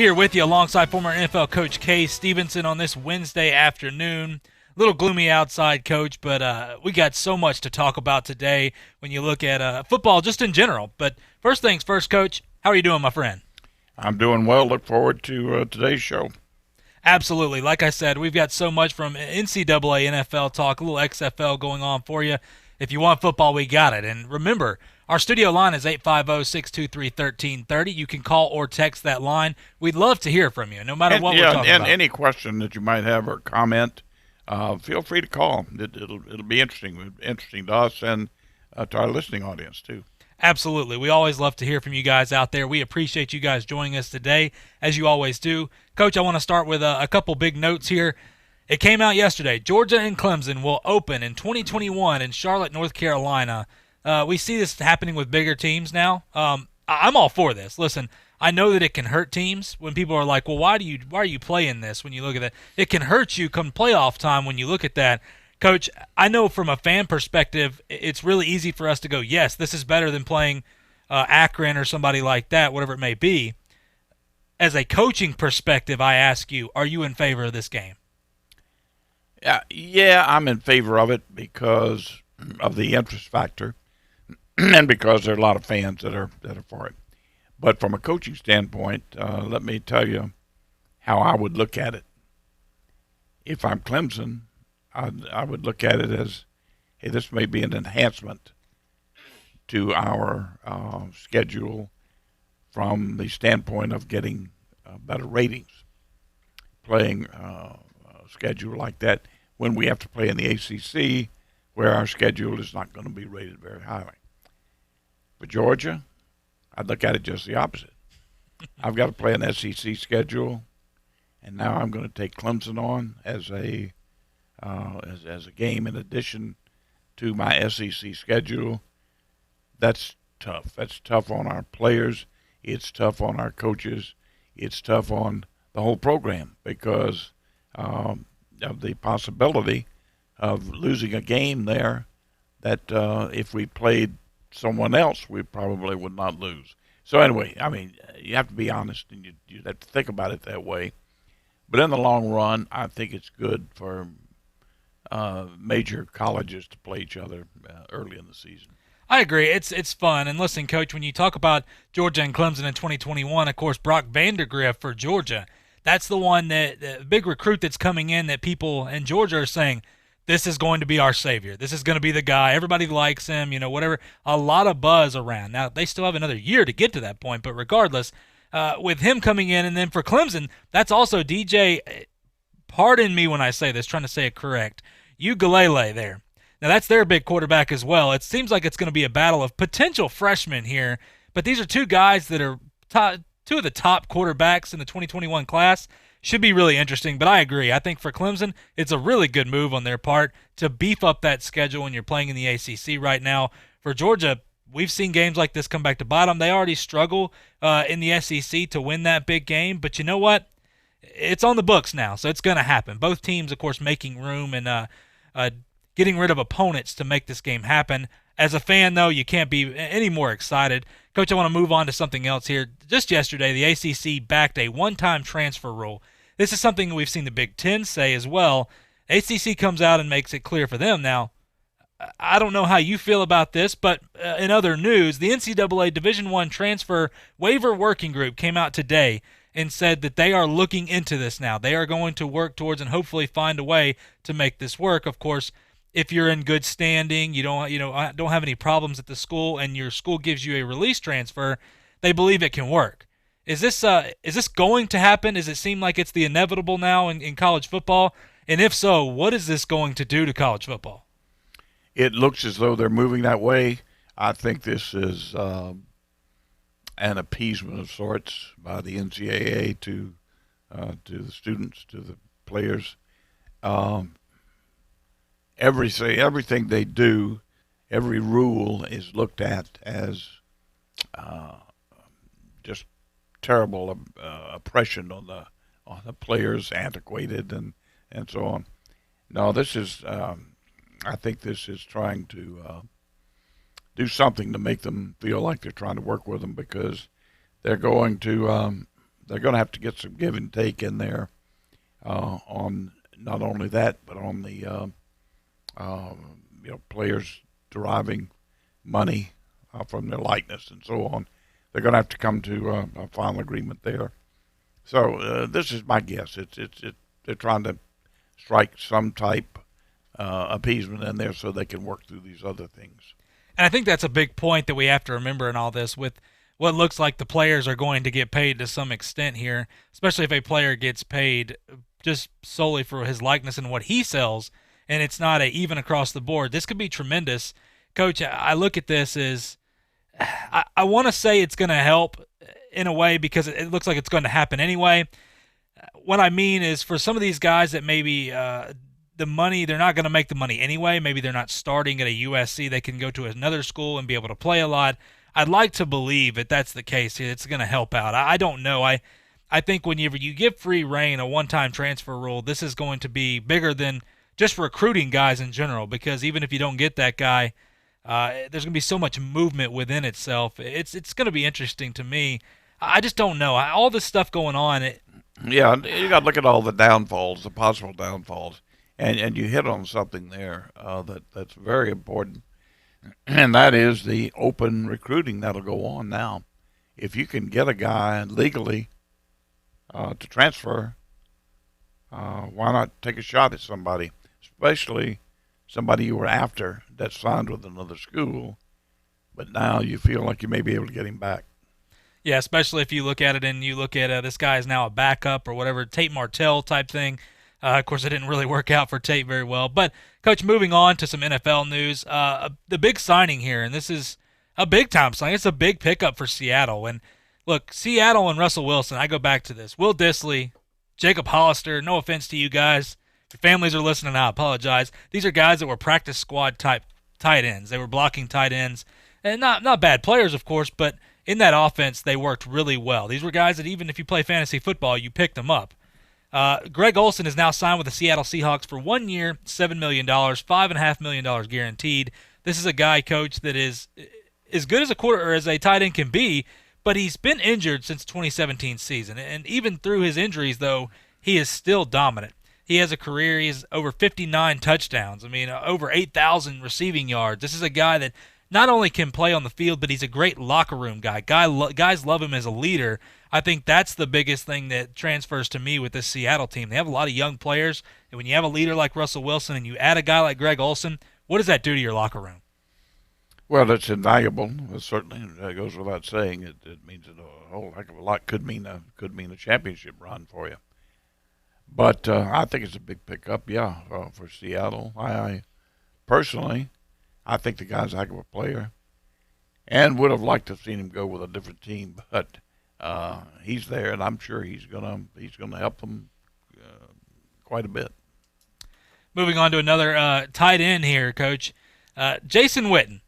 Here with you alongside former NFL coach Kay Stevenson on this Wednesday afternoon. A little gloomy outside, Coach, but we got so much to talk about today when you look at football just in general. But first things first, Coach, how are you doing, my friend? I'm doing well. Look forward to today's show. Absolutely. Like I said, we've got so much from NCAA, NFL talk, a little XFL going on for you. If you want football, we got it. And remember, our studio line is 850-623-1330. You can call or text that line. We'd love to hear from you, no matter what we're talking about. And any question that you might have or comment, feel free to call. It'll be interesting to us and to our listening audience too. Absolutely. We always love to hear from you guys out there. We appreciate you guys joining us today, as you always do. Coach, I want to start with a couple big notes here. It came out yesterday. Georgia and Clemson will open in 2021 in Charlotte, North Carolina. We see this happening with bigger teams now. I'm all for this. Listen, I know that it can hurt teams when people are like, well, why are you playing this when you look at that? It can hurt you come playoff time when you look at that. Coach, I know from a fan perspective, it's really easy for us to go, yes, this is better than playing Akron or somebody like that, whatever it may be. As a coaching perspective, I ask you, are you in favor of this game? Yeah, I'm in favor of it because of the interest factor and because there are a lot of fans that are for it. But from a coaching standpoint, let me tell you how I would look at it. If I'm Clemson, I would look at it as, hey, this may be an enhancement to our schedule from the standpoint of getting better ratings. Playing a schedule like that when we have to play in the ACC, where our schedule is not going to be rated very highly. For Georgia, I'd look at it just the opposite. I've got to play an SEC schedule, and now I'm going to take Clemson on as a game in addition to my SEC schedule. That's tough. That's tough on our players. It's tough on our coaches. It's tough on the whole program because of the possibility of losing a game there that if we played someone else, we probably would not lose. So anyway, I mean, you have to be honest and you have to think about it that way. But in the long run, I think it's good for major colleges to play each other early in the season. I agree. It's fun. And listen, Coach, when you talk about Georgia and Clemson in 2021, of course, Brock Vandagriff for Georgia, that's the one the big recruit that's coming in that people in Georgia are saying, this is going to be our savior. This is going to be the guy. Everybody likes him, whatever. A lot of buzz around. Now, they still have another year to get to that point, but regardless, with him coming in, and then for Clemson, that's also DJ, pardon me when I say this, trying to say it correct, Ugalele there. Now, that's their big quarterback as well. It seems like it's going to be a battle of potential freshmen here, but these are two guys that are two of the top quarterbacks in the 2021 class. Should be really interesting, but I agree. I think for Clemson, it's a really good move on their part to beef up that schedule when you're playing in the ACC right now. For Georgia, we've seen games like this come back to bite them. They already struggle in the SEC to win that big game, but you know what? It's on the books now, so it's going to happen. Both teams, of course, making room and getting rid of opponents to make this game happen. As a fan, though, you can't be any more excited. Coach, I want to move on to something else here. Just yesterday, the ACC backed a one-time transfer rule. This is something we've seen the Big Ten say as well. ACC comes out and makes it clear for them. Now, I don't know how you feel about this, but in other news, the NCAA Division I Transfer Waiver Working Group came out today and said that they are looking into this now. They are going to work towards and hopefully find a way to make this work. Of course, if you're in good standing, you don't have any problems at the school, and your school gives you a release transfer, they believe it can work. Is this going to happen? Does it seem like it's the inevitable now in college football? And if so, what is this going to do to college football? It looks as though they're moving that way. I think this is an appeasement of sorts by the NCAA to the students, to the players. Everything they do, every rule is looked at as just terrible oppression on the players, antiquated and so on. No, this is I think this is trying to do something to make them feel like they're trying to work with them, because they're going to they're going to have to get some give and take in there on not only that, but on the players deriving money from their likeness and so on. They're going to have to come to a final agreement there. So this is my guess. They're trying to strike some type appeasement in there so they can work through these other things. And I think that's a big point that we have to remember in all this with what looks like the players are going to get paid to some extent here, especially if a player gets paid just solely for his likeness and what he sells, and it's not even across the board. This could be tremendous. Coach, I look at this as I want to say it's going to help in a way because it looks like it's going to happen anyway. What I mean is for some of these guys that maybe the money, they're not going to make the money anyway. Maybe they're not starting at a USC. They can go to another school and be able to play a lot. I'd like to believe that that's the case. It's going to help out. I don't know. I think whenever you give free reign, a one-time transfer rule, this is going to be bigger than just recruiting guys in general because even if you don't get that guy, there's going to be so much movement within itself. It's going to be interesting to me. I just don't know. All this stuff going on. Yeah, you got to look at all the downfalls, the possible downfalls, and you hit on something there that's very important, and that is the open recruiting that'll go on now. If you can get a guy legally to transfer, why not take a shot at somebody, especially somebody you were after that signed with another school, but now you feel like you may be able to get him back. Yeah, especially if you look at it and you look at this guy is now a backup or whatever, Tate Martell type thing. Of course, it didn't really work out for Tate very well. But, Coach, moving on to some NFL news, the big signing here, and this is a big-time signing. It's a big pickup for Seattle. And, look, Seattle and Russell Wilson, I go back to this. Will Dissly, Jacob Hollister, no offense to you guys. If your families are listening, I apologize. These are guys that were practice squad type tight ends. They were blocking tight ends. And not bad players, of course, but in that offense, they worked really well. These were guys that even if you play fantasy football, you picked them up. Greg Olsen is now signed with the Seattle Seahawks for 1 year, $7 million, $5.5 million guaranteed. This is a guy, Coach, that is as good as a quarter or as a tight end can be, but he's been injured since 2017 season. And even through his injuries, though, he is still dominant. He has a career. He has over 59 touchdowns. I mean, over 8,000 receiving yards. This is a guy that not only can play on the field, but he's a great locker room guy. Guys love him as a leader. I think that's the biggest thing that transfers to me with this Seattle team. They have a lot of young players, and when you have a leader like Russell Wilson and you add a guy like Greg Olsen, what does that do to your locker room? Well, it's invaluable. Certainly, it goes without saying. It means a whole heck of a lot. Could mean a championship run for you. But I think it's a big pickup, for Seattle. I personally, I think the guy's a heck of a player, and would have liked to have seen him go with a different team. But he's there, and I'm sure he's gonna help them quite a bit. Moving on to another tight end here, Coach. Jason Witten.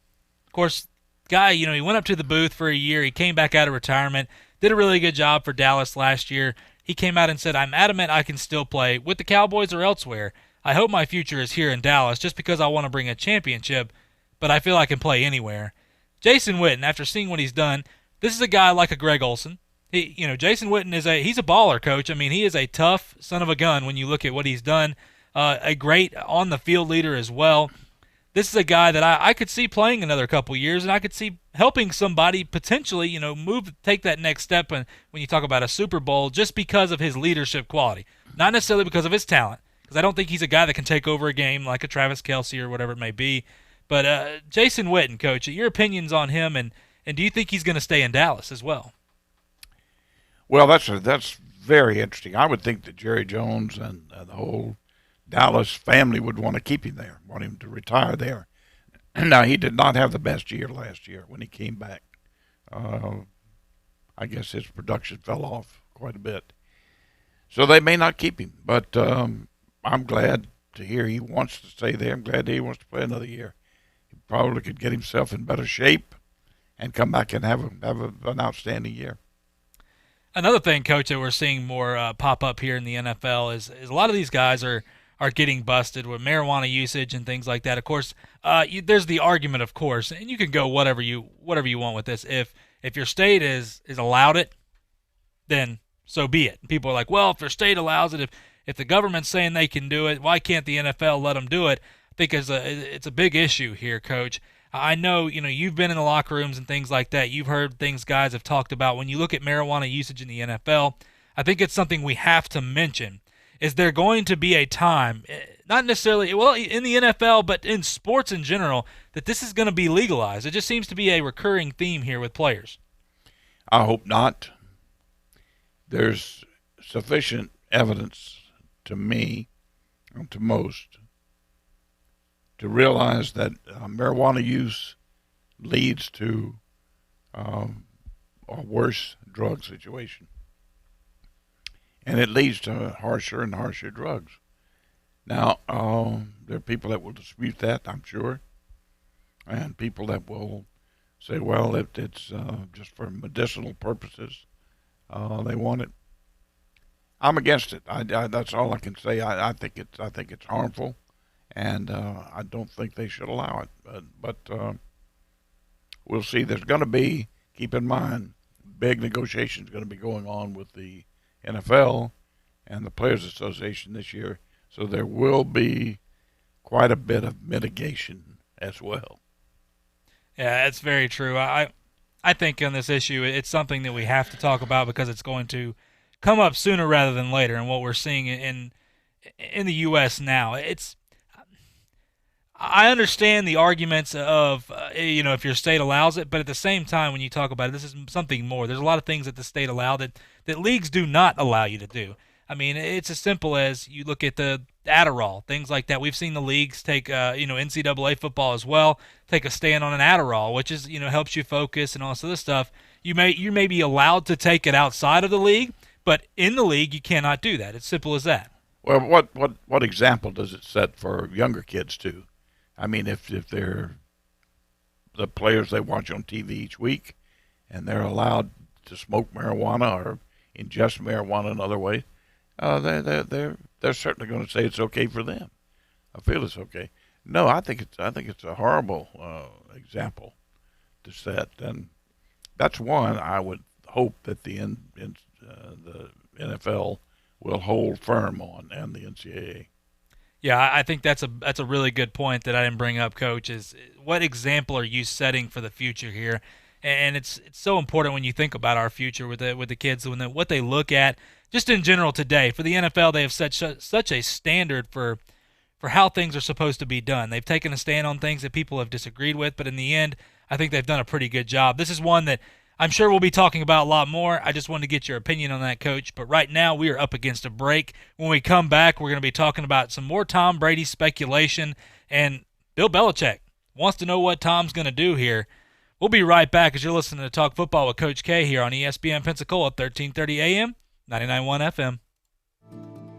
Of course, guy, he went up to the booth for a year. He came back out of retirement, did a really good job for Dallas last year. He came out and said, I'm adamant I can still play with the Cowboys or elsewhere. I hope my future is here in Dallas just because I want to bring a championship, but I feel I can play anywhere. Jason Witten, after seeing what he's done, this is a guy like a Greg Olsen. Jason Witten he's a baller, Coach. I mean, he is a tough son of a gun when you look at what he's done. A great on-the-field leader as well. This is a guy that I could see playing another couple years, and I could see helping somebody potentially, take that next step when you talk about a Super Bowl just because of his leadership quality. Not necessarily because of his talent, because I don't think he's a guy that can take over a game like a Travis Kelce or whatever it may be. But Jason Witten, Coach, your opinions on him, and do you think he's going to stay in Dallas as well? Well, that's very interesting. I would think that Jerry Jones and the whole Dallas family would want to keep him there, want him to retire there. Now, he did not have the best year last year when he came back. I guess his production fell off quite a bit. So they may not keep him, but I'm glad to hear he wants to stay there. I'm glad he wants to play another year. He probably could get himself in better shape and come back and have an outstanding year. Another thing, Coach, that we're seeing more pop up here in the NFL is a lot of these guys are getting busted with marijuana usage and things like that. Of course, there's the argument, of course, and you can go whatever you want with this. If your state is allowed it, then so be it. People are like, well, if their state allows it, if the government's saying they can do it, why can't the NFL let them do it? I think it's a big issue here, Coach. I know, you've been in the locker rooms and things like that. You've heard things guys have talked about. When you look at marijuana usage in the NFL, I think it's something we have to mention. Is there going to be a time, not necessarily, well, in the NFL, but in sports in general, that this is going to be legalized? It just seems to be a recurring theme here with players. I hope not. There's sufficient evidence to me, and to most, to realize that marijuana use leads to a worse drug situation. And it leads to harsher and harsher drugs. Now, there are people that will dispute that, I'm sure, and people that will say, well, it's just for medicinal purposes. They want it. I'm against it. That's all I can say. I think it's harmful, and I don't think they should allow it. But we'll see. There's going to be, keep in mind, big negotiations going to be going on with the NFL and the Players Association this year, so there will be quite a bit of mitigation as well. Yeah, that's very true. I think on this issue, it's something that we have to talk about because it's going to come up sooner rather than later. And what we're seeing in the U.S. now, I understand the arguments of if your state allows it, but at the same time, when you talk about it, this is something more. There's a lot of things that the state allow that leagues do not allow you to do. I mean, it's as simple as you look at the Adderall, things like that. We've seen the leagues take, NCAA football as well, take a stand on an Adderall, which is, helps you focus and all this other stuff. You may be allowed to take it outside of the league, but in the league you cannot do that. It's simple as that. Well, what example does it set for younger kids too? I mean, if they're the players they watch on TV each week, and they're allowed to smoke marijuana or ingest marijuana in other ways, they're certainly going to say it's okay for them. I feel it's okay. No, I think it's a horrible example to set, and that's one I would hope that the NFL will hold firm on, and the NCAA. Yeah, I think that's a really good point that I didn't bring up, Coach, is what example are you setting for the future here? And it's so important when you think about our future with the kids, what they look at, just in general today. For the NFL, they have set such a standard for how things are supposed to be done. They've taken a stand on things that people have disagreed with, but in the end, I think they've done a pretty good job. This is one that I'm sure we'll be talking about a lot more. I just wanted to get your opinion on that, Coach. But right now, we are up against a break. When we come back, we're going to be talking about some more Tom Brady speculation. And Bill Belichick wants to know what Tom's going to do here. We'll be right back as you're listening to Talk Football with Coach K here on ESPN Pensacola, 1330 AM, 99.1 FM.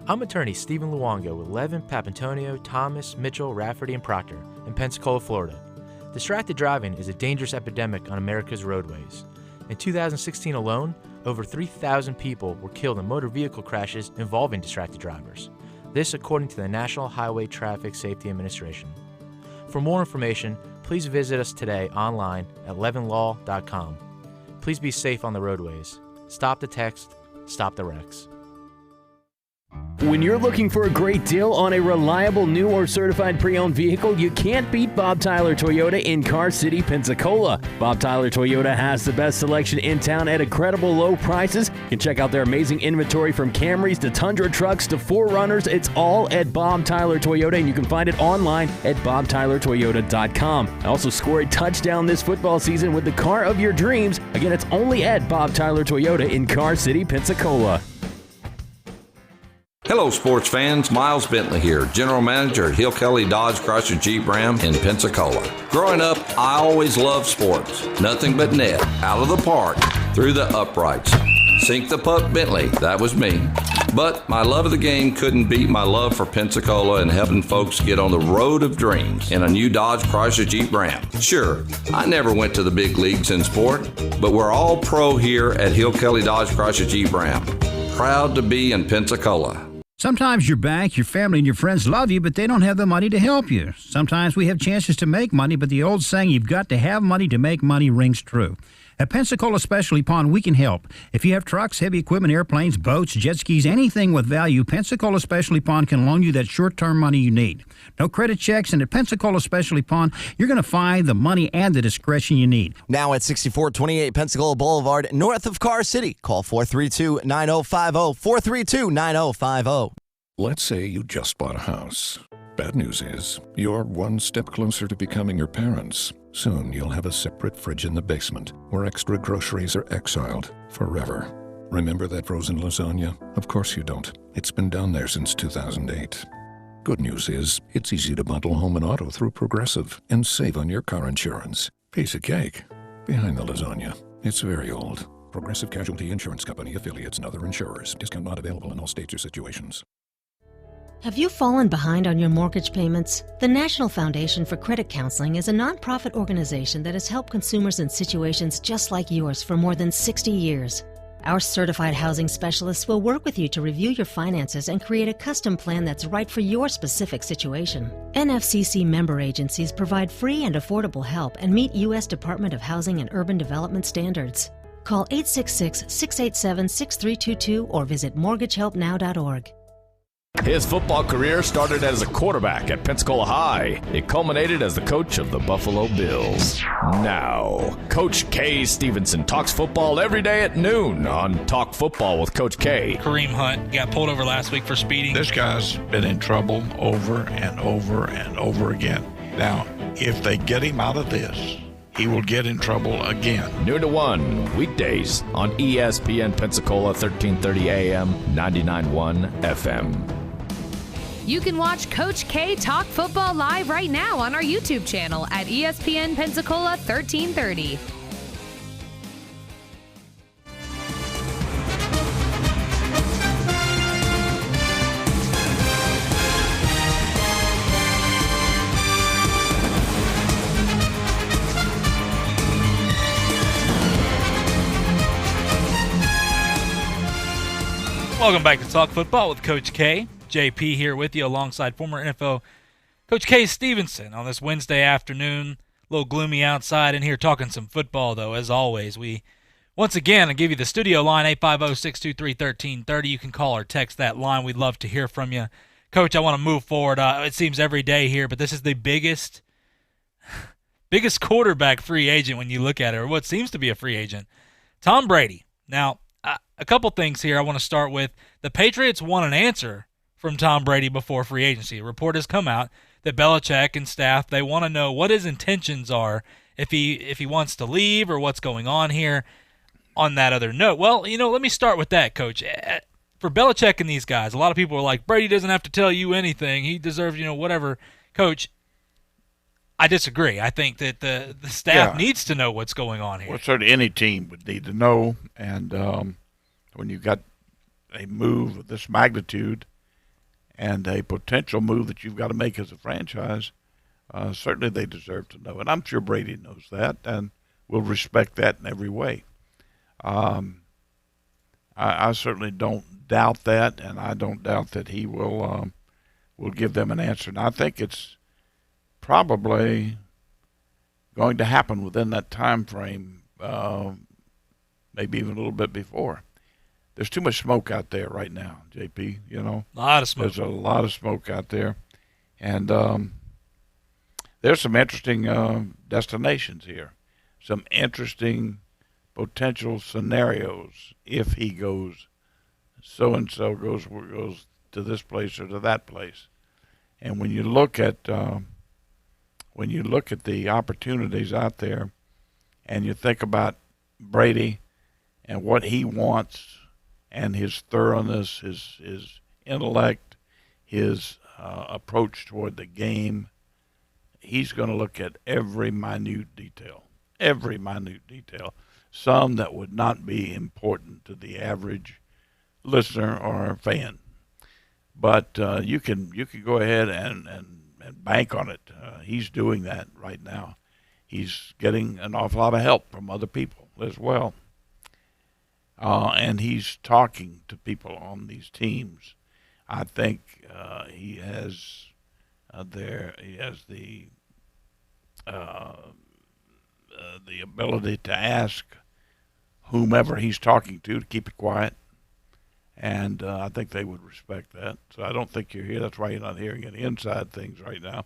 I'm attorney Stephen Luongo with Levin, Papantonio, Thomas, Mitchell, Rafferty, and Proctor in Pensacola, Florida. Distracted driving is a dangerous epidemic on America's roadways. In 2016 alone, over 3,000 people were killed in motor vehicle crashes involving distracted drivers. This according to the National Highway Traffic Safety Administration. For more information, please visit us today online at levinlaw.com. Please be safe on the roadways. Stop the text, stop the wrecks. When you're looking for a great deal on a reliable new or certified pre-owned vehicle, you can't beat Bob Tyler Toyota in Car City, Pensacola. Bob Tyler Toyota has the best selection in town at incredible low prices. You can check out their amazing inventory from Camrys to Tundra trucks to 4Runners. It's all at Bob Tyler Toyota, and you can find it online at bobtylertoyota.com. Also score a touchdown this football season with the car of your dreams. Again, it's only at Bob Tyler Toyota in Car City, Pensacola. Hello, sports fans. Miles Bentley here, General Manager at Hill Kelly Dodge Chrysler Jeep Ram in Pensacola. Growing up, I always loved sports. Nothing but net, out of the park, through the uprights. Sink the puck Bentley, that was me. But my love of the game couldn't beat my love for Pensacola and helping folks get on the road of dreams in a new Dodge Chrysler Jeep Ram. Sure, I never went to the big leagues in sport, but we're all pro here at Hill Kelly Dodge Chrysler Jeep Ram. Proud to be in Pensacola. Sometimes your bank, your family, and your friends love you, but they don't have the money to help you. Sometimes we have chances to make money, but the old saying, you've got to have money to make money, rings true. At Pensacola Specialty Pond, we can help. If you have trucks, heavy equipment, airplanes, boats, jet skis, anything with value, Pensacola Specialty Pond can loan you that short-term money you need. No credit checks, and at Pensacola Specialty Pond, you're going to find the money and the discretion you need. Now at 6428 Pensacola Boulevard, north of Car City. Call 432-9050, 432-9050. Let's say you just bought a house. Bad news is, you're one step closer to becoming your parents. Soon you'll have a separate fridge in the basement where extra groceries are exiled forever. Remember that frozen lasagna? Of course you don't. It's been down there since 2008. Good news is, it's easy to bundle home and auto through Progressive and save on your car insurance. Piece of cake. Behind the lasagna. It's very old. Progressive Casualty Insurance Company, affiliates, and other insurers. Discount not available in all states or situations. Have you fallen behind on your mortgage payments? The National Foundation for Credit Counseling is a nonprofit organization that has helped consumers in situations just like yours for more than 60 years. Our certified housing specialists will work with you to review your finances and create a custom plan that's right for your specific situation. NFCC member agencies provide free and affordable help and meet U.S. Department of Housing and Urban Development standards. Call 866-687-6322 or visit mortgagehelpnow.org. His football career started as a quarterback at Pensacola High. It culminated as the coach of the Buffalo Bills. Now, Coach K. Stevenson talks football every day at noon on Talk Football with Coach K. Kareem Hunt got pulled over last week for speeding. This guy's been in trouble over and over and over again. Now, if they get him out of this, he will get in trouble again. Noon to 1, weekdays on ESPN Pensacola, 1330 AM, 99.1 FM. You can watch Coach K talk football live right now on our YouTube channel at ESPN Pensacola 1330. Welcome back to Talk Football with Coach K. JP here with you alongside former NFL Coach K. Stevenson on this Wednesday afternoon. A little gloomy outside in here talking some football, though, as always. We, once again, I'll give you the studio line, 850-623-1330. You can call or text that line. We'd love to hear from you. Coach, I want to move forward. It seems every day here, but this is the biggest quarterback free agent when you look at it, or what seems to be a free agent. Tom Brady. Now, a couple things here I want to start with. The Patriots want an answer from Tom Brady before free agency. A report has come out that Belichick and staff, they want to know what his intentions are, if he wants to leave or what's going on here. On that other note, well, let me start with that, Coach. For Belichick and these guys, a lot of people are like, Brady doesn't have to tell you anything. He deserves, whatever. Coach, I disagree. I think that the staff needs to know what's going on here. Well, certainly any team would need to know, and when you've got a move of this magnitude and a potential move that you've got to make as a franchise, certainly they deserve to know. And I'm sure Brady knows that and will respect that in every way. I certainly don't doubt that, and I don't doubt that he will give them an answer. And I think it's probably going to happen within that time frame, maybe even a little bit before. There's too much smoke out there right now, JP, A lot of smoke. There's a lot of smoke out there. And there's some interesting destinations here, some interesting potential scenarios if he goes, so-and-so goes to this place or to that place. And when you look at the opportunities out there and you think about Brady and what he wants, and his thoroughness, his intellect, his approach toward the game, he's going to look at every minute detail, some that would not be important to the average listener or fan. But you can go ahead and bank on it. He's doing that right now. He's getting an awful lot of help from other people as well. And he's talking to people on these teams. I think he has the ability to ask whomever he's talking to keep it quiet. And I think they would respect that. So I don't think you're here. That's why you're not hearing any inside things right now.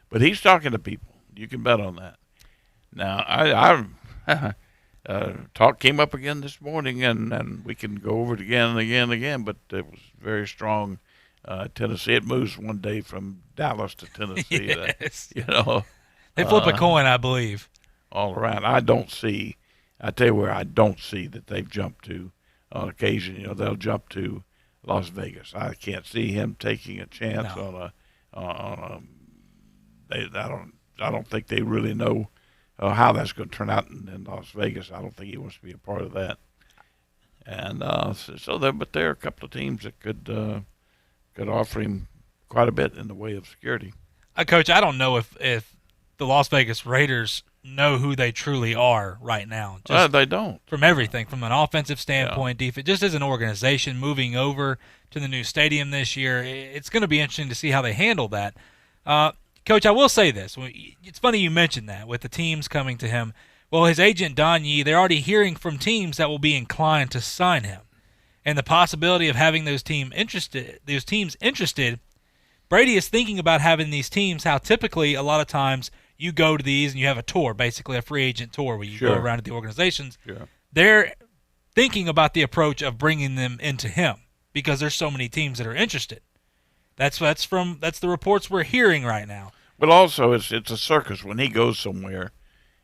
But he's talking to people. You can bet on that. Now, talk came up again this morning, and we can go over it again and again and again, but it was very strong. Tennessee, it moves one day from Dallas to Tennessee. Yes. They flip a coin, I believe. All around. I tell you where I don't see that they've jumped to on occasion. They'll jump to Las Vegas. I can't see him taking a chance I don't think they really know how that's going to turn out in Las Vegas. I don't think he wants to be a part of that. And but there are a couple of teams that could offer him quite a bit in the way of security. Coach, I don't know if the Las Vegas Raiders know who they truly are right now. They don't. From everything, from an offensive standpoint, defense, just as an organization moving over to the new stadium this year, it's going to be interesting to see how they handle that. Coach, I will say this. It's funny you mentioned that with the teams coming to him. Well, his agent, Don Yee, they're already hearing from teams that will be inclined to sign him. And the possibility of having those teams interested, Brady is thinking about having these teams, how typically a lot of times you go to these and you have a tour, basically a free agent tour where you go around to the organizations. Sure. They're thinking about the approach of bringing them into him because there's so many teams that are interested. That's the reports we're hearing right now. But also, it's a circus when he goes somewhere.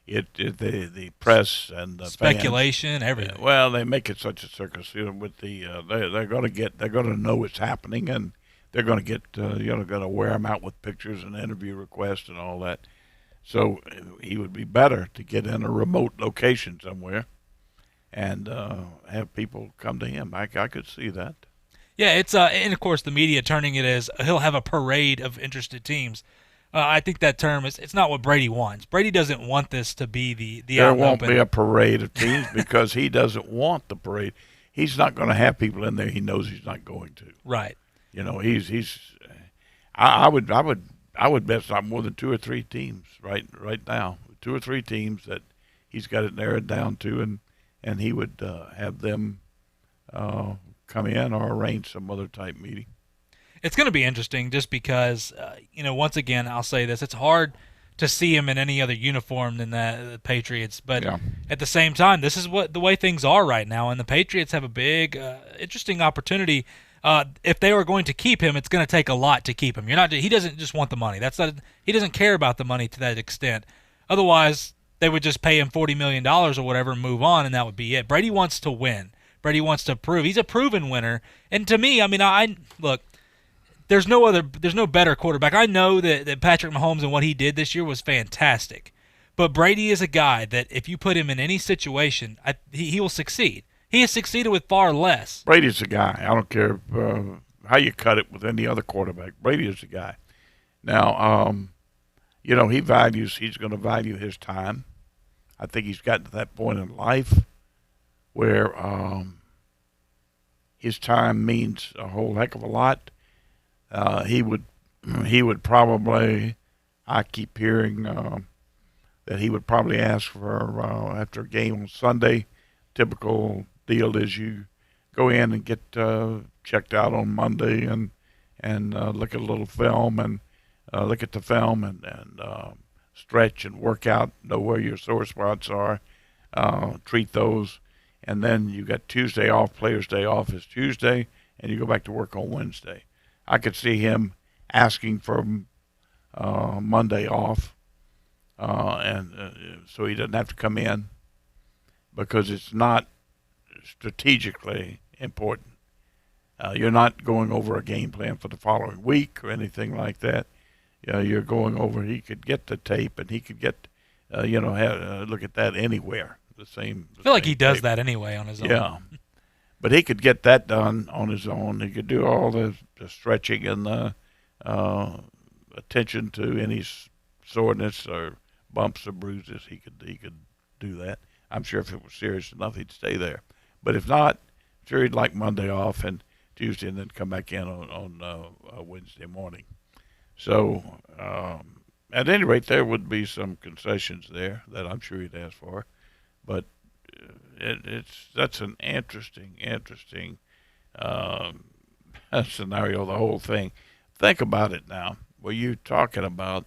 The press and the speculation, fans, everything. Well, they make it such a circus. With they're going to know it's happening, and they're going to get going to wear him out with pictures and interview requests and all that. So he would be better to get in a remote location somewhere and have people come to him. I could see that. Yeah, it's and of course the media turning it as he'll have a parade of interested teams. I think that term it's not what Brady wants. Brady doesn't want this to be the there won't be a parade of teams because he doesn't want the parade. He's not going to have people in there he knows he's not going to. Right. He's. I would bet it's not more than 2 or 3 teams right now. 2 or 3 teams that he's got it narrowed down to, and he would have them come in or arrange some other type meeting. It's going to be interesting just because, once again, I'll say this. It's hard to see him in any other uniform than the Patriots. But at the same time, this is the way things are right now. And the Patriots have a big, interesting opportunity. If they were going to keep him, it's going to take a lot to keep him. He doesn't just want the money. He doesn't care about the money to that extent. Otherwise, they would just pay him $40 million or whatever and move on, and that would be it. Brady wants to win. Brady wants to prove. He's a proven winner. And to me, look, there's no better quarterback. I know that Patrick Mahomes and what he did this year was fantastic. But Brady is a guy that if you put him in any situation, he will succeed. He has succeeded with far less. Brady's the guy. I don't care how you cut it with any other quarterback. Brady is the guy. Now, he's going to value his time. I think he's gotten to that point in life where his time means a whole heck of a lot. He would probably, I keep hearing that he would probably ask for after a game on Sunday. Typical deal is you go in and get checked out on Monday and look at a little film and look at the film and stretch and work out, know where your sore spots are, treat those, and then you got Tuesday off. Players' day off is Tuesday, and you go back to work on Wednesday. I could see him asking for Monday off, and so he doesn't have to come in because it's not strategically important. You're not going over a game plan for the following week or anything like that. You're going over. He could get the tape, and he could get, look at that anywhere. I feel like he does that anyway on his own. Yeah. But he could get that done on his own. He could do all the stretching and the attention to any soreness or bumps or bruises. He could do that. I'm sure if it was serious enough, he'd stay there. But if not, I'm sure he'd like Monday off and Tuesday, and then come back in on Wednesday morning. So at any rate, there would be some concessions there that I'm sure he'd ask for. But that's an interesting scenario. The whole thing. Think about it now. Were you talking about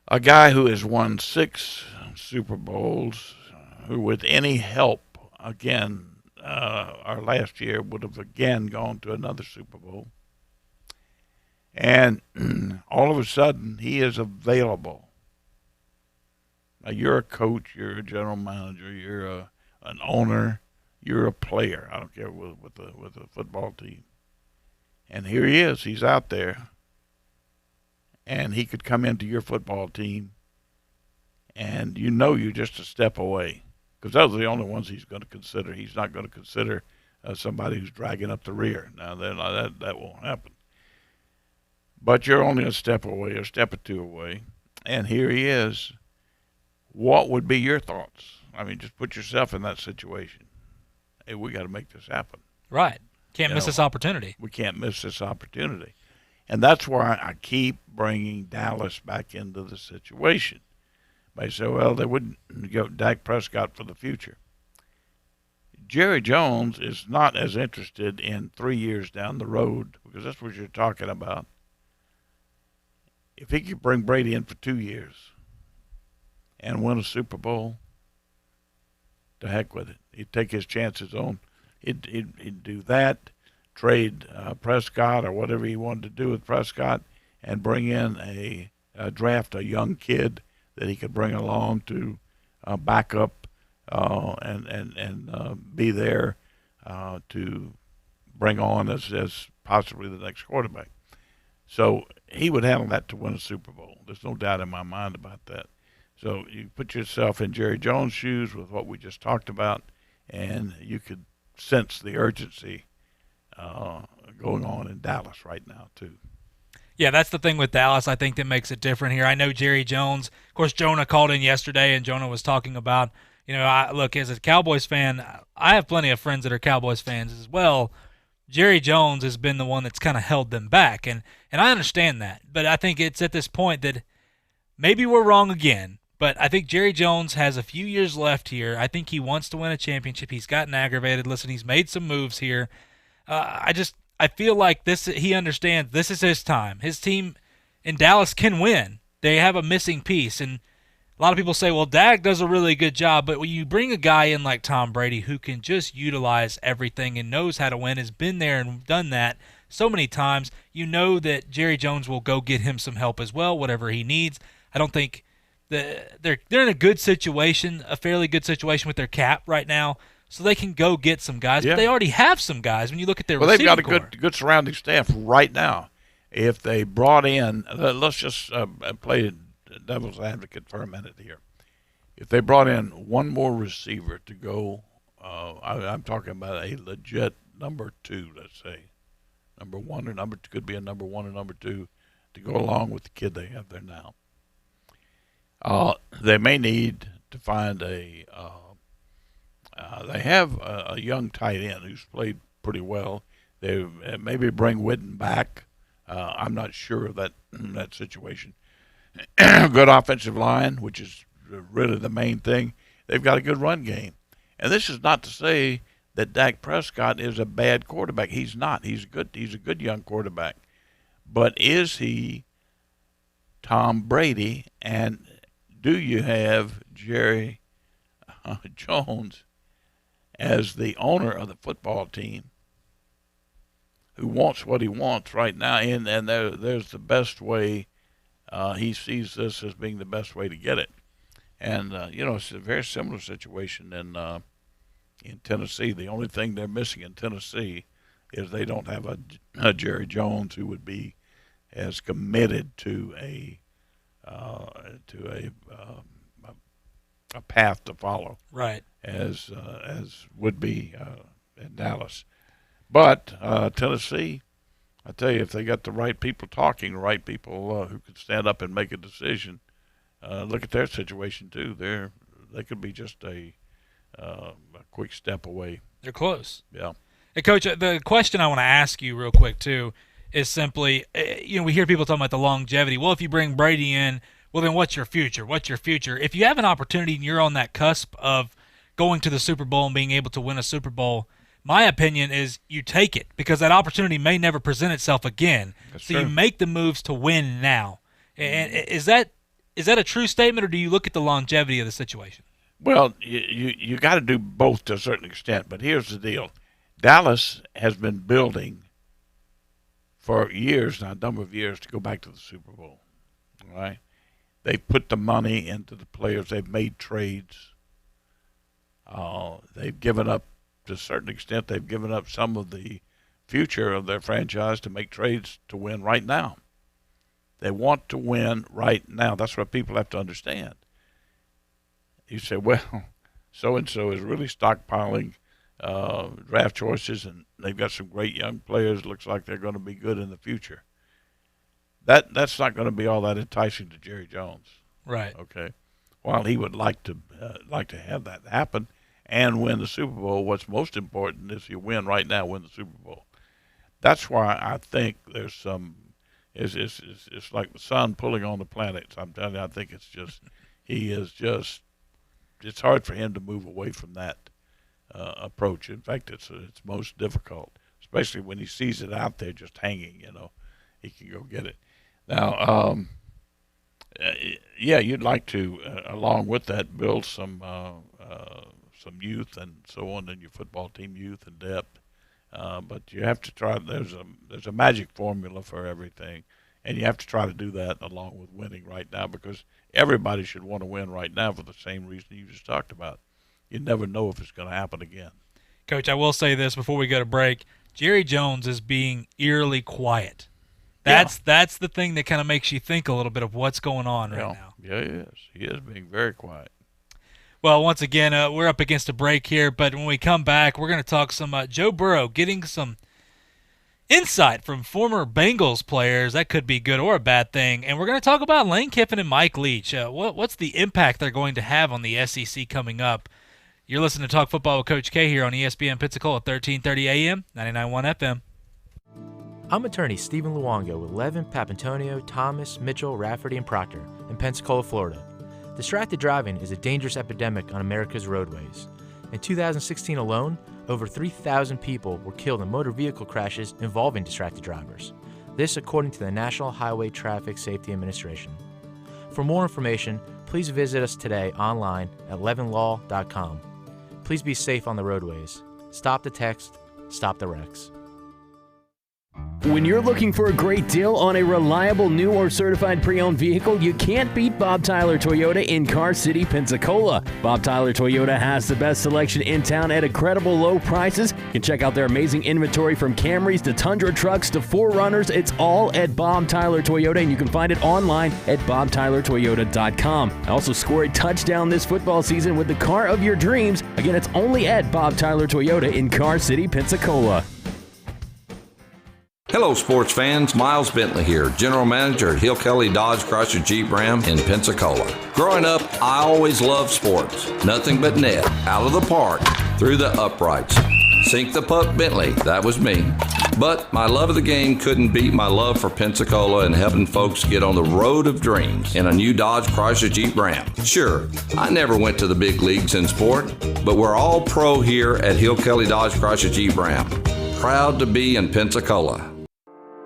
a guy who has won 6 Super Bowls, who with any help, again, our last year would have again gone to another Super Bowl. And all of a sudden, he is available. Now, you're a coach, you're a general manager, you're an owner, you're a player. I don't care with a football team. And here he is. He's out there. And he could come into your football team, and you know you're just a step away, because those are the only ones he's going to consider. He's not going to consider somebody who's dragging up the rear. Now, that won't happen. But you're only a step away, a step or two away, and here he is. What would be your thoughts? I mean, just put yourself in that situation. Hey, we got to make this happen. Right. Can't miss this opportunity. We can't miss this opportunity. And that's why I keep bringing Dallas back into the situation. They say, well, they wouldn't go Dak Prescott for the future. Jerry Jones is not as interested in 3 years down the road, because that's what you're talking about. If he could bring Brady in for 2 years and win a Super Bowl, to heck with it. He'd take his chances on. He'd do that. Trade Prescott or whatever he wanted to do with Prescott, and bring in a draft a young kid that he could bring along to back up and be there to bring on as possibly the next quarterback. So he would handle that to win a Super Bowl. There's no doubt in my mind about that. So you put yourself in Jerry Jones' shoes with what we just talked about, and you could sense the urgency going on in Dallas right now, too. Yeah, that's the thing with Dallas, I think, that makes it different here. I know Jerry Jones, of course, Jonah called in yesterday, and Jonah was talking about, look, as a Cowboys fan, I have plenty of friends that are Cowboys fans as well. Jerry Jones has been the one that's kind of held them back, and I understand that. But I think it's at this point that maybe we're wrong again, but I think Jerry Jones has a few years left here. I think he wants to win a championship. He's gotten aggravated. Listen, he's made some moves here. I feel like he understands this is his time. His team in Dallas can win. They have a missing piece, and a lot of people say, well, Dak does a really good job, but when you bring a guy in like Tom Brady who can just utilize everything and knows how to win, has been there and done that so many times, you know that Jerry Jones will go get him some help as well, whatever he needs. I don't think they're in a good situation, a fairly good situation with their cap right now, so they can go get some guys. Yeah. But they already have some guys when you look at their receiving receiving core. They've got a good surrounding staff right now. If they brought in, let's just play devil's advocate for a minute here. If they brought in one more receiver to go, I'm talking about a legit number 2, let's say. Number 1 or number 2, could be a number 1 or number 2, to go along with the kid they have there now. They may need to find they have a young tight end who's played pretty well. They maybe bring Witten back. I'm not sure of that situation. Good offensive line, which is really the main thing. They've got a good run game. And this is not to say that Dak Prescott is a bad quarterback. He's not. He's good. He's a good young quarterback. But is he Tom Brady? And do you have Jerry Jones as the owner of the football team, who wants what he wants right now, and there's the best way. He sees this as being the best way to get it. And, it's a very similar situation in Tennessee. The only thing they're missing in Tennessee is they don't have a Jerry Jones who would be as committed to a path to follow, right, as would be in Dallas. But Tennessee, I tell you, if they got the right people talking, the right people who could stand up and make a decision, look at their situation too. They could be just a quick step away. They're close. Yeah. Hey, Coach, the question I want to ask you real quick too is simply, we hear people talking about the longevity. Well, if you bring Brady in, well, then what's your future? What's your future? If you have an opportunity and you're on that cusp of going to the Super Bowl and being able to win a Super Bowl, my opinion is you take it because that opportunity may never present itself again. That's so true. you make the moves to win now. And is that a true statement, or do you look at the longevity of the situation? Well, you got to do both to a certain extent, but here's the deal. Dallas has been building for years now, a number of years, to go back to the Super Bowl. All right? They've put the money into the players. They've made trades. They've given up, to a certain extent, they've given up some of the future of their franchise to make trades to win right now. They want to win right now. That's what people have to understand. You say, well, so-and-so is really stockpiling draft choices, and they've got some great young players. Looks like they're going to be good in the future. That's not going to be all that enticing to Jerry Jones. Right. Okay. While he would like to have that happen and win the Super Bowl, what's most important is you win right now, win the Super Bowl. That's why I think there's some. It's like the sun pulling on the planets. I'm telling you, I think it's hard for him to move away from that approach. In fact, it's most difficult, especially when he sees it out there just hanging. He can go get it. Now, you'd like to, along with that, build some youth and so on in your football team, youth and depth. But you have to try. There's a magic formula for everything, and you have to try to do that along with winning right now, because everybody should want to win right now for the same reason you just talked about. You never know if it's going to happen again. Coach, I will say this before we go to break. Jerry Jones is being eerily quiet. That's the thing that kind of makes you think a little bit of what's going on right now. Yeah, he is. He is being very quiet. Well, once again, we're up against a break here, but when we come back, we're going to talk some Joe Burrow, getting some insight from former Bengals players. That could be good or a bad thing. And we're going to talk about Lane Kiffin and Mike Leach. What's the impact they're going to have on the SEC coming up? You're listening to Talk Football with Coach K here on ESPN Pensacola, 1330 AM, 99.1 FM. I'm attorney Stephen Luongo with Levin, Papantonio, Thomas, Mitchell, Rafferty, and Proctor in Pensacola, Florida. Distracted driving is a dangerous epidemic on America's roadways. In 2016 alone, over 3,000 people were killed in motor vehicle crashes involving distracted drivers. This according to the National Highway Traffic Safety Administration. For more information, please visit us today online at levinlaw.com. Please be safe on the roadways. Stop the text, stop the wrecks. When you're looking for a great deal on a reliable new or certified pre-owned vehicle, you can't beat Bob Tyler Toyota in Car City, Pensacola. Bob Tyler Toyota has the best selection in town at incredible low prices. You can check out their amazing inventory from Camrys to Tundra trucks to 4Runners. It's all at Bob Tyler Toyota, and you can find it online at bobtylertoyota.com. Also score a touchdown this football season with the car of your dreams. Again, it's only at Bob Tyler Toyota in Car City, Pensacola. Hello, sports fans. Miles Bentley here, General Manager at Hill Kelly Dodge Chrysler Jeep Ram in Pensacola. Growing up, I always loved sports. Nothing but net, out of the park, through the uprights. Sink the puck, Bentley. That was me. But my love of the game couldn't beat my love for Pensacola and helping folks get on the road of dreams in a new Dodge Chrysler Jeep Ram. Sure, I never went to the big leagues in sport, but we're all pro here at Hill Kelly Dodge Chrysler Jeep Ram. Proud to be in Pensacola.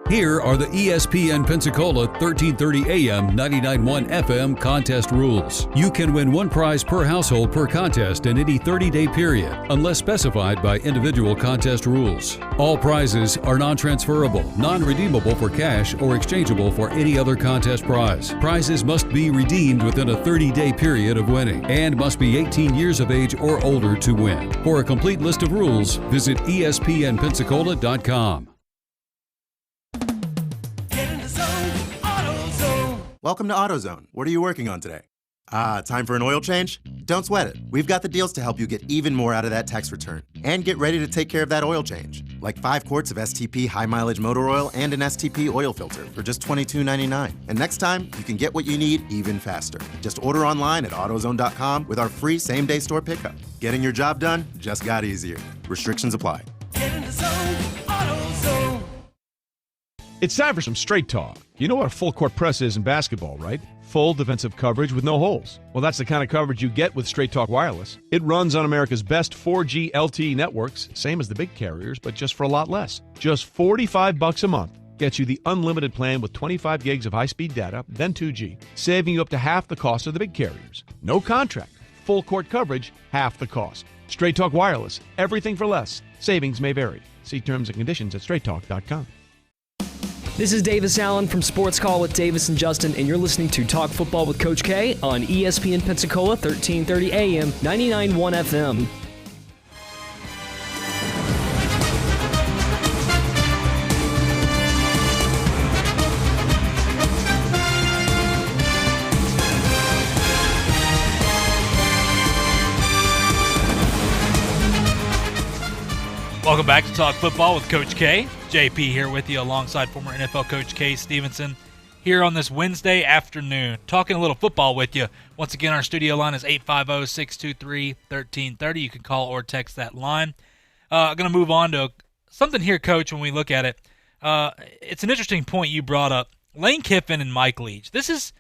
Here are the ESPN Pensacola 1330 AM 99.1 FM contest rules. You can win one prize per household per contest in any 30-day period, unless specified by individual contest rules. All prizes are non-transferable, non-redeemable for cash, or exchangeable for any other contest prize. Prizes must be redeemed within a 30-day period of winning and must be 18 years of age or older to win. For a complete list of rules, visit ESPNpensacola.com. Welcome to AutoZone. What are you working on today? Time for an oil change? Don't sweat it. We've got the deals to help you get even more out of that tax return. And get ready to take care of that oil change. Like 5 quarts of STP high mileage motor oil and an STP oil filter for just $22.99. And next time, you can get what you need even faster. Just order online at AutoZone.com with our free same-day store pickup. Getting your job done just got easier. Restrictions apply. Get in the zone, AutoZone. It's time for some straight talk. You know what a full court press is in basketball, right? Full defensive coverage with no holes. Well, that's the kind of coverage you get with Straight Talk Wireless. It runs on America's best 4G LTE networks, same as the big carriers, but just for a lot less. Just $45 a month gets you the unlimited plan with 25 gigs of high-speed data, then 2G, saving you up to half the cost of the big carriers. No contract. Full court coverage, half the cost. Straight Talk Wireless. Everything for less. Savings may vary. See terms and conditions at straighttalk.com. This is Davis Allen from Sports Call with Davis and Justin, and you're listening to Talk Football with Coach K on ESPN Pensacola, 1330 AM, 99.1 FM. Welcome back to Talk Football with Coach K. JP here with you alongside former NFL coach Kay Stevenson here on this Wednesday afternoon. Talking a little football with you. Once again, our studio line is 850-623-1330. You can call or text that line. I'm going to move on to something here, Coach, when we look at it. It's an interesting point you brought up. Lane Kiffin and Mike Leach. This is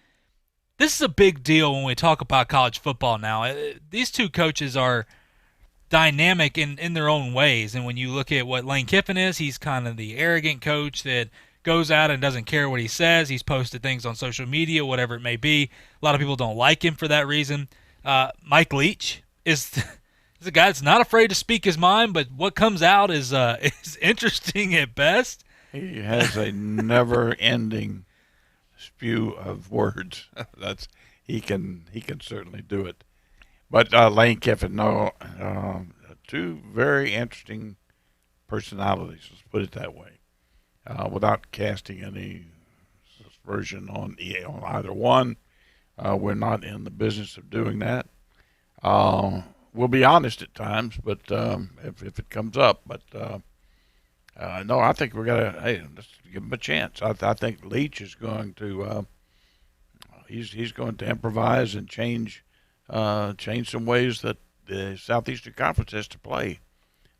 a big deal when we talk about college football now. These two coaches are dynamic in their own ways, and when you look at what Lane Kiffin is, he's kind of the arrogant coach that goes out and doesn't care what he says. He's posted things on social media, whatever it may be. A lot of people don't like him for that reason. Mike Leach is a guy that's not afraid to speak his mind, but what comes out is interesting at best. He has a never-ending spew of words. He can certainly do it. But Lane Kiffin, two very interesting personalities, let's put it that way, without casting any aspersion on either one. We're not in the business of doing that. We'll be honest at times, but if it comes up. But no, I think we're gonna let's give him a chance. I think Leach is going to he's going to improvise and change some ways that the Southeastern Conference has to play.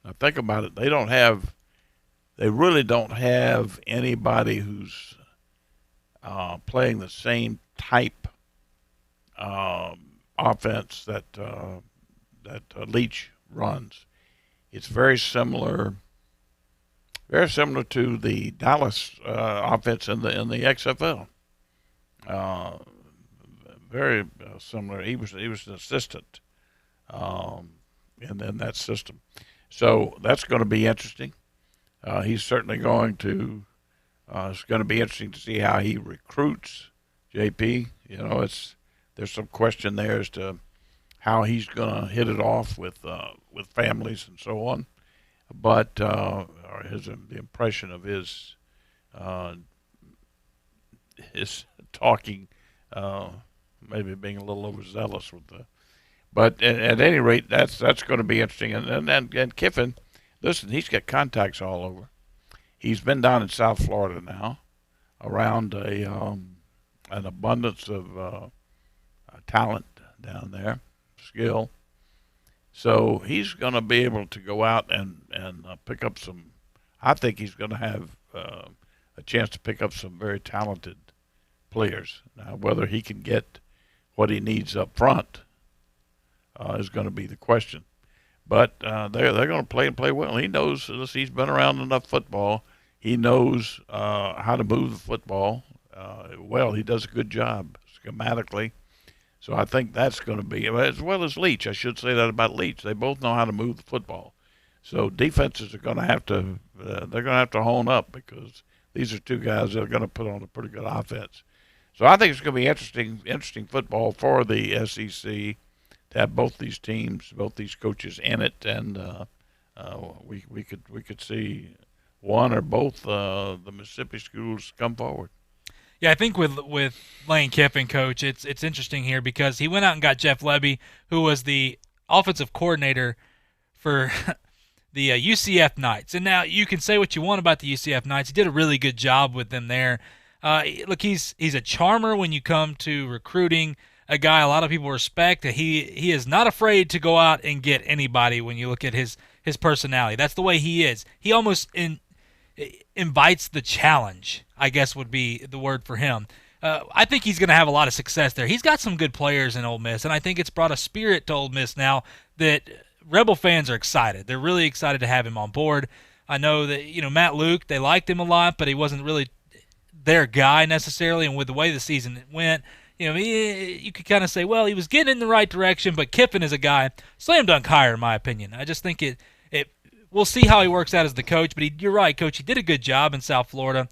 Now think about it. They really don't have anybody who's playing the same type offense that Leach runs. It's very similar to the Dallas offense in the XFL. Very similar. He was an assistant in that system, so that's going to be interesting. He's certainly going to. It's going to be interesting to see how he recruits JP. There's some question there as to how he's going to hit it off with families and so on. But the impression of his talking. Maybe being a little overzealous with but at any rate, that's going to be interesting. And Kiffin, listen, he's got contacts all over. He's been down in South Florida now, around an abundance of talent down there, skill. So he's going to be able to go out and pick up some. I think he's going to have a chance to pick up some very talented players. Now, whether he can get what he needs up front is going to be the question. But they're going to play well. He knows this. He's been around enough football. He knows how to move the football well. He does a good job schematically. So I think that's going to be, as well as Leach. I should say that about Leach. They both know how to move the football. So defenses are going to have to hone up, because these are two guys that are going to put on a pretty good offense. So I think it's going to be interesting football for the SEC to have both these teams, both these coaches in it, and we could see one or both the Mississippi schools come forward. Yeah, I think with Lane Kiffin, Coach, it's interesting here because he went out and got Jeff Lebby, who was the offensive coordinator for the UCF Knights. And now you can say what you want about the UCF Knights. He did a really good job with them there. Look, he's a charmer when you come to recruiting, a guy a lot of people respect. He is not afraid to go out and get anybody when you look at his personality. That's the way he is. He almost invites the challenge, I guess would be the word for him. I think he's going to have a lot of success there. He's got some good players in Ole Miss, and I think it's brought a spirit to Ole Miss now that Rebel fans are excited. They're really excited to have him on board. I know that, Matt Luke, they liked him a lot, but he wasn't really their guy necessarily, and with the way the season went, you could kind of say, well, he was getting in the right direction, but Kiffin is a guy, slam dunk hire in my opinion. I just think we'll see how he works out as the coach, but you're right, Coach, he did a good job in South Florida.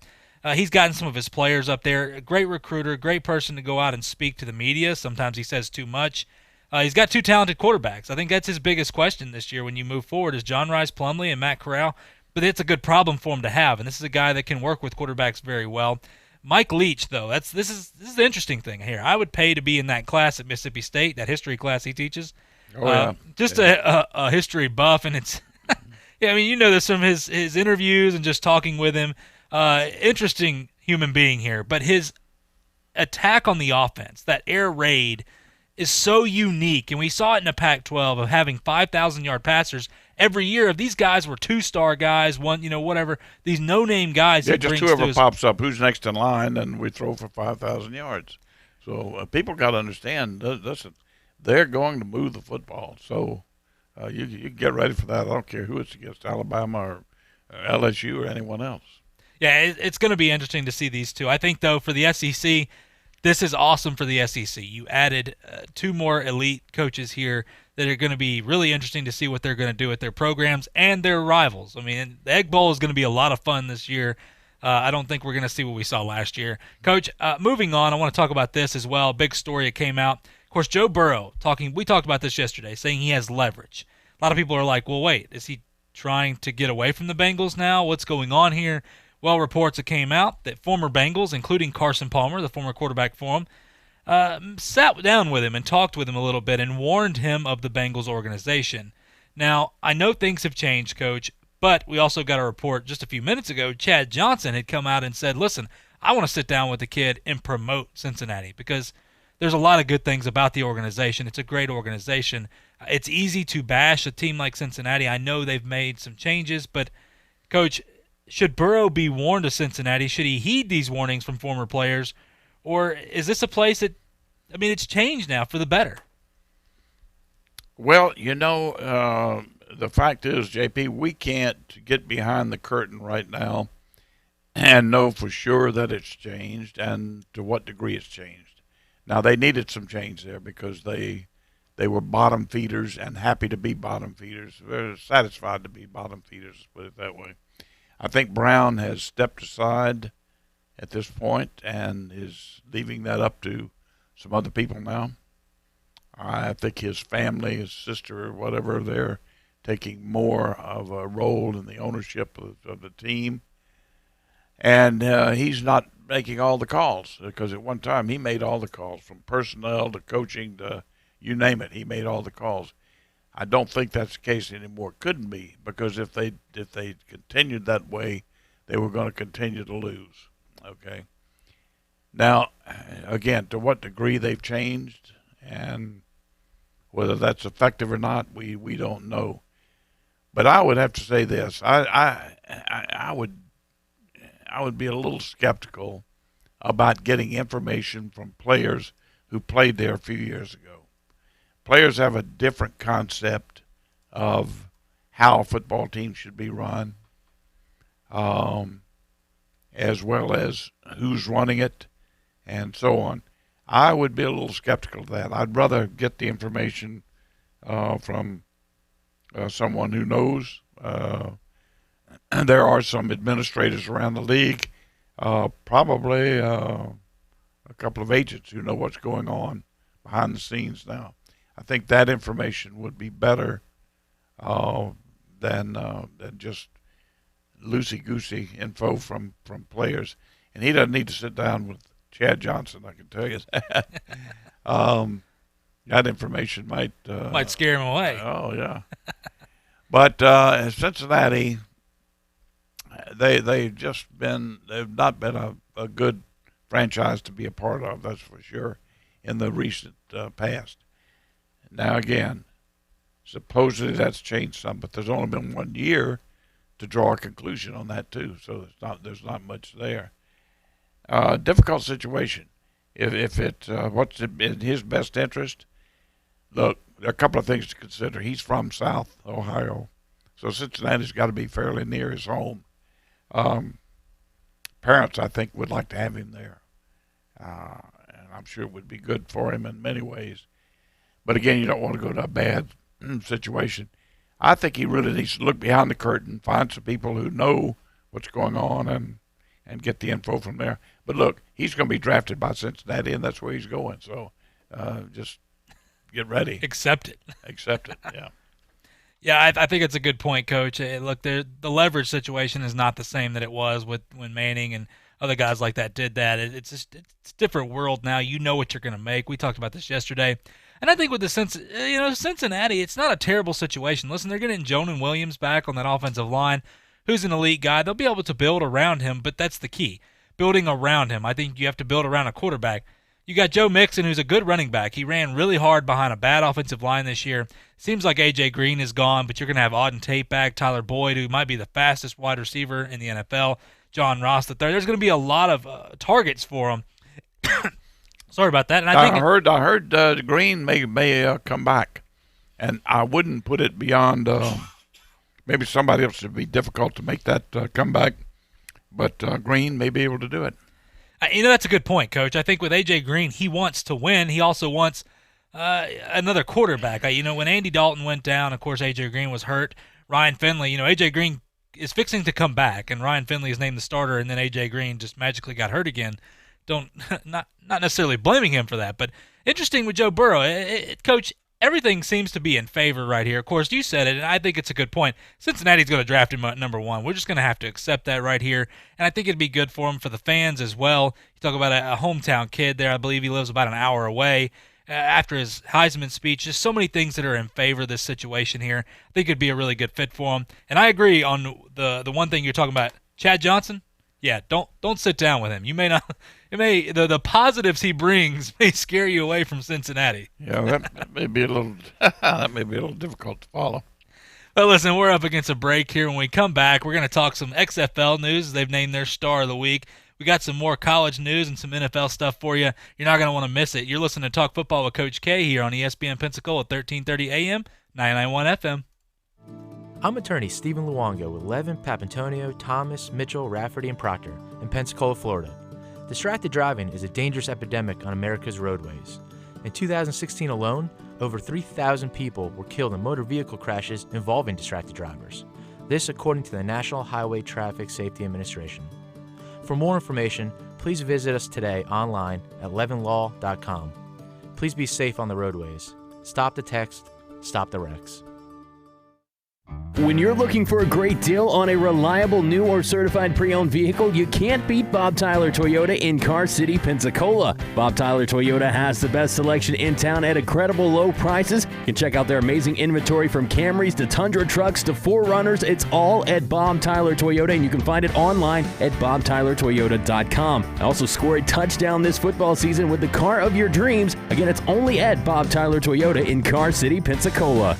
He's gotten some of his players up there. A great recruiter, great person to go out and speak to the media. Sometimes he says too much. He's got two talented quarterbacks. I think that's his biggest question this year when you move forward is John Rice Plumlee and Matt Corral. But it's a good problem for him to have, and this is a guy that can work with quarterbacks very well. Mike Leach, though, this is the interesting thing here. I would pay to be in that class at Mississippi State, that history class he teaches. Just a history buff, and it's this from his interviews and just talking with him. Interesting human being here, but his attack on the offense, that air raid, is so unique, and we saw it in the Pac-12 of having 5,000-yard passers every year. If these guys were two-star guys, whatever, these no-name guys. Yeah, just whoever pops up, who's next in line, and we throw for 5,000 yards. So people got to understand, listen, they're going to move the football. So you get ready for that. I don't care who it's against, Alabama or LSU or anyone else. Yeah, it's going to be interesting to see these two. I think, though, for the SEC, this is awesome for the SEC. You added two more elite coaches here that are going to be really interesting to see what they're going to do with their programs and their rivals. I mean, the Egg Bowl is going to be a lot of fun this year. I don't think we're going to see what we saw last year. Coach, moving on, I want to talk about this as well. Big story that came out. Of course, Joe Burrow, we talked about this yesterday, saying he has leverage. A lot of people are like, well, wait, is he trying to get away from the Bengals now? What's going on here? Well, reports that came out that former Bengals, including Carson Palmer, the former quarterback for him, sat down with him and talked with him a little bit and warned him of the Bengals organization. Now, I know things have changed, Coach, but we also got a report just a few minutes ago. Chad Johnson had come out and said, listen, I want to sit down with the kid and promote Cincinnati because there's a lot of good things about the organization. It's a great organization. It's easy to bash a team like Cincinnati. I know they've made some changes, but, Coach, should Burrow be warned of Cincinnati? Should he heed these warnings from former players? Or is this a place that, it's changed now for the better? Well, the fact is, JP, we can't get behind the curtain right now and know for sure that it's changed and to what degree it's changed. Now, they needed some change there because they were bottom feeders and happy to be bottom feeders. They're satisfied to be bottom feeders, let's put it that way. I think Brown has stepped aside at this point and is leaving that up to some other people now. I think his family, his sister or whatever, they're taking more of a role in the ownership of the team. And he's not making all the calls because at one time he made all the calls, from personnel to coaching to you name it. He made all the calls. I don't think that's the case anymore. Couldn't be, because if they continued that way, they were going to continue to lose. Okay. Now, again, to what degree they've changed and whether that's effective or not, we don't know. But I would have to say this: I would be a little skeptical about getting information from players who played there a few years ago. Players have a different concept of how a football team should be run, as well as who's running it, and so on. I would be a little skeptical of that. I'd rather get the information from someone who knows. There are some administrators around the league, probably a couple of agents who know what's going on behind the scenes now. I think that information would be better than just loosey-goosey info from players. And he doesn't need to sit down with Chad Johnson, I can tell you that. That information might scare him away. Oh, yeah. But Cincinnati, they've not been a good franchise to be a part of, that's for sure, in the recent past. Now, again, supposedly that's changed some, but there's only been 1 year draw a conclusion on that too. So there's not much there. Difficult situation. If it's what's in his best interest, look, there are a couple of things to consider. He's from South Ohio, so Cincinnati's got to be fairly near his home. Parents, I think, would like to have him there, and I'm sure it would be good for him in many ways. But again, you don't want to go to a bad situation. I think he really needs to look behind the curtain, find some people who know what's going on, and get the info from there. But look, he's going to be drafted by Cincinnati, and that's where he's going. So just get ready. Accept it. Accept it, yeah. Yeah, I think it's a good point, Coach. Look, the leverage situation is not the same that it was when Manning and other guys like that did that. It's a different world now. You know what you're going to make. We talked about this yesterday. And I think with the Cincinnati, it's not a terrible situation. Listen, they're getting Jonan Williams back on that offensive line, who's an elite guy. They'll be able to build around him, but that's the key, building around him. I think you have to build around a quarterback. You got Joe Mixon, who's a good running back. He ran really hard behind a bad offensive line this year. Seems like A.J. Green is gone, but you're going to have Auden Tate back, Tyler Boyd, who might be the fastest wide receiver in the NFL, John Ross III. There's going to be a lot of targets for him. Sorry about that. And I heard Green may come back, and I wouldn't put it beyond maybe somebody else. Would be difficult to make that comeback, but Green may be able to do it. That's a good point, Coach. I think with A.J. Green, he wants to win. He also wants another quarterback. When Andy Dalton went down, of course, A.J. Green was hurt. Ryan Finley, A.J. Green is fixing to come back, and Ryan Finley is named the starter, and then A.J. Green just magically got hurt again. Not necessarily blaming him for that, but interesting with Joe Burrow. Coach, everything seems to be in favor right here. Of course, you said it, and I think it's a good point. Cincinnati's going to draft him at number 1. We're just going to have to accept that right here, and I think it'd be good for him, for the fans as well. You talk about a hometown kid there. I believe he lives about an hour away. After his Heisman speech, just so many things that are in favor of this situation here. I think it'd be a really good fit for him. And I agree on the one thing you're talking about, Chad Johnson. Yeah, don't sit down with him. You may not. It may the positives he brings may scare you away from Cincinnati. Yeah, that may be a little difficult to follow. Well, listen, we're up against a break here. When we come back, we're going to talk some XFL news. They've named their star of the week. We got some more college news and some NFL stuff for you. You're not going to want to miss it. You're listening to Talk Football with Coach K here on ESPN Pensacola, 1330 AM, 991 FM. I'm attorney Stephen Luongo with Levin, Papantonio, Thomas, Mitchell, Rafferty, and Proctor in Pensacola, Florida. Distracted driving is a dangerous epidemic on America's roadways. In 2016 alone, over 3,000 people were killed in motor vehicle crashes involving distracted drivers. This according to the National Highway Traffic Safety Administration. For more information, please visit us today online at levinlaw.com. Please be safe on the roadways. Stop the text, stop the wrecks. When you're looking for a great deal on a reliable new or certified pre-owned vehicle, you can't beat Bob Tyler Toyota in Car City, Pensacola. Bob Tyler Toyota has the best selection in town at incredible low prices. You can check out their amazing inventory from Camrys to Tundra trucks to 4Runners. It's all at Bob Tyler Toyota, and you can find it online at bobtylertoyota.com. Also score a touchdown this football season with the car of your dreams. Again, it's only at Bob Tyler Toyota in Car City, Pensacola.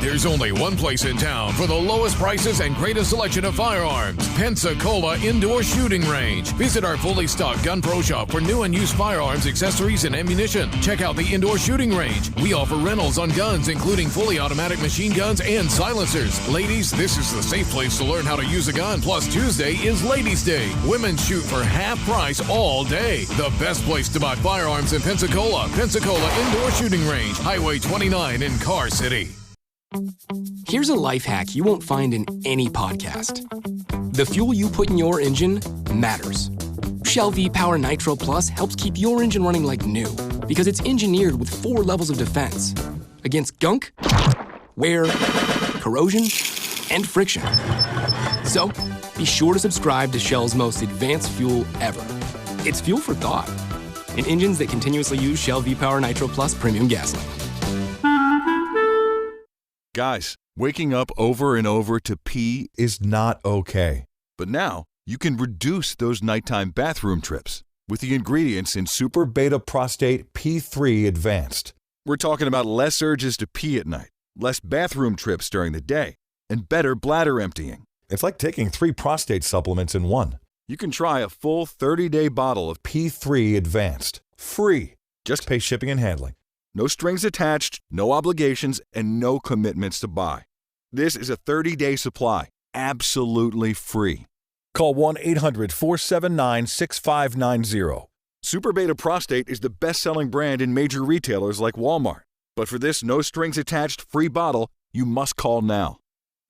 There's only one place in town for the lowest prices and greatest selection of firearms. Pensacola Indoor Shooting Range. Visit our fully stocked Gun Pro Shop for new and used firearms, accessories, and ammunition. Check out the Indoor Shooting Range. We offer rentals on guns, including fully automatic machine guns and silencers. Ladies, this is the safe place to learn how to use a gun. Plus, Tuesday is Ladies' Day. Women shoot for half price all day. The best place to buy firearms in Pensacola. Pensacola Indoor Shooting Range. Highway 29 in Car City. Here's a life hack you won't find in any podcast. The fuel you put in your engine matters. Shell V-Power Nitro Plus helps keep your engine running like new because it's engineered with 4 levels of defense against gunk, wear, corrosion, and friction. So, be sure to subscribe to Shell's most advanced fuel ever. It's fuel for thought in engines that continuously use Shell V-Power Nitro Plus premium gasoline. Guys, waking up over and over to pee is not okay. But now, you can reduce those nighttime bathroom trips with the ingredients in Super Beta Prostate P3 Advanced. We're talking about less urges to pee at night, less bathroom trips during the day, and better bladder emptying. It's like taking 3 prostate supplements in one. You can try a full 30-day bottle of P3 Advanced. Free. Just pay shipping and handling. no strings attached, no obligations, and no commitments to buy. This is a 30-day supply, absolutely free. Call 1-800-479-6590. Super Beta Prostate is the best-selling brand in major retailers like Walmart. But for this no-strings-attached free bottle, you must call now.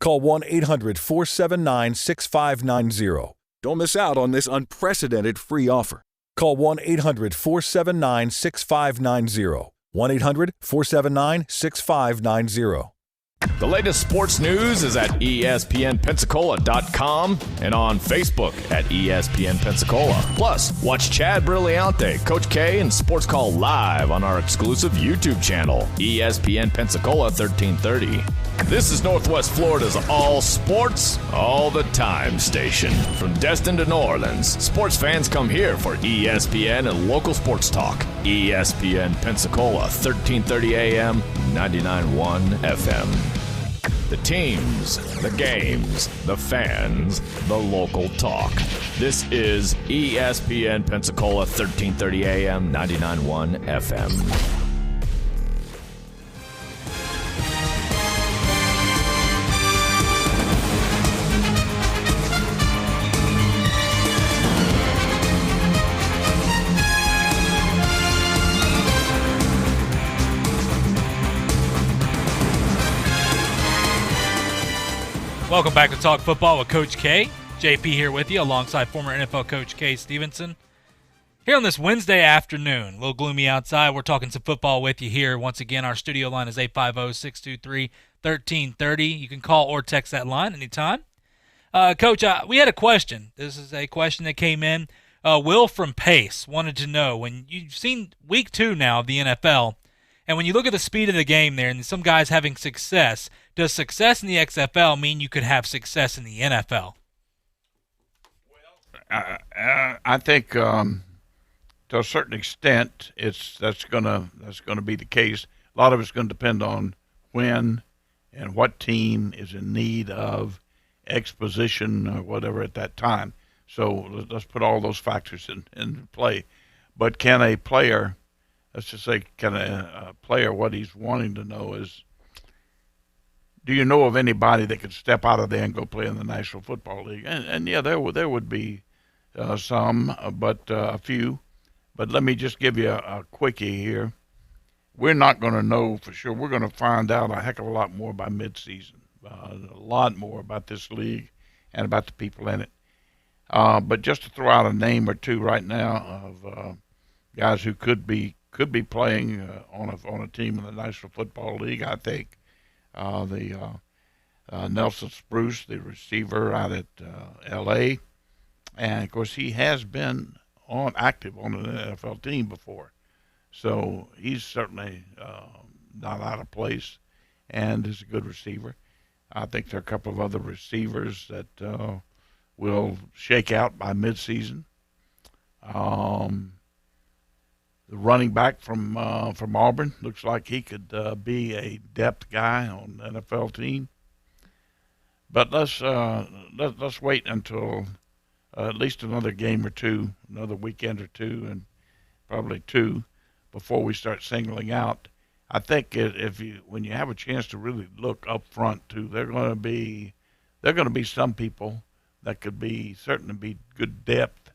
Call 1-800-479-6590. Don't miss out on this unprecedented free offer. Call 1-800-479-6590. 1-800-479-6590. The latest sports news is at ESPNpensacola.com and on Facebook at ESPN Pensacola. Plus, watch Chad Brilliante, Coach K, and Sports Call live on our exclusive YouTube channel, ESPN Pensacola 1330. This is Northwest Florida's all sports, all the time station. From Destin to New Orleans, sports fans come here for ESPN and local sports talk. ESPN Pensacola, 1330 AM, 99.1 FM. The teams, the games, the fans, the local talk. This is ESPN Pensacola, 1330 AM, 99.1 FM. Welcome back to Talk Football with Coach K. JP here with you alongside former NFL coach Kay Stevenson. Here on this Wednesday afternoon, a little gloomy outside. We're talking some football with you here. Once again, our studio line is 850-623-1330. You can call or text that line anytime. Coach, we had a question. This is a question that came in. Will from Pace wanted to know, when you've seen week 2 now of the NFL, and when you look at the speed of the game there and some guys having success, does success in the XFL mean you could have success in the NFL? I think to a certain extent that's gonna be the case. A lot of it's going to depend on when and what team is in need of exposition or whatever at that time. So let's put all those factors in play. But can a player, let's just say, can a player, what he's wanting to know is, do you know of anybody that could step out of there and go play in the National Football League? And yeah, there would be some, but a few. But let me just give you a quickie here. We're not going to know for sure. We're going to find out a heck of a lot more by midseason, a lot more about this league and about the people in it. But just to throw out a name or two right now of guys who could be playing on a team in the National Football League, I think Nelson Spruce, the receiver out at L.A., and of course he has been active on an NFL team before, so he's certainly not out of place and is a good receiver. I think there are a couple of other receivers that will shake out by midseason. The running back from Auburn looks like he could be a depth guy on the NFL team. But let's wait until at least another game or two, another weekend or two, and probably 2 before we start singling out. I think when you have a chance to really look up front too, there are going to be some people that could certainly be good depth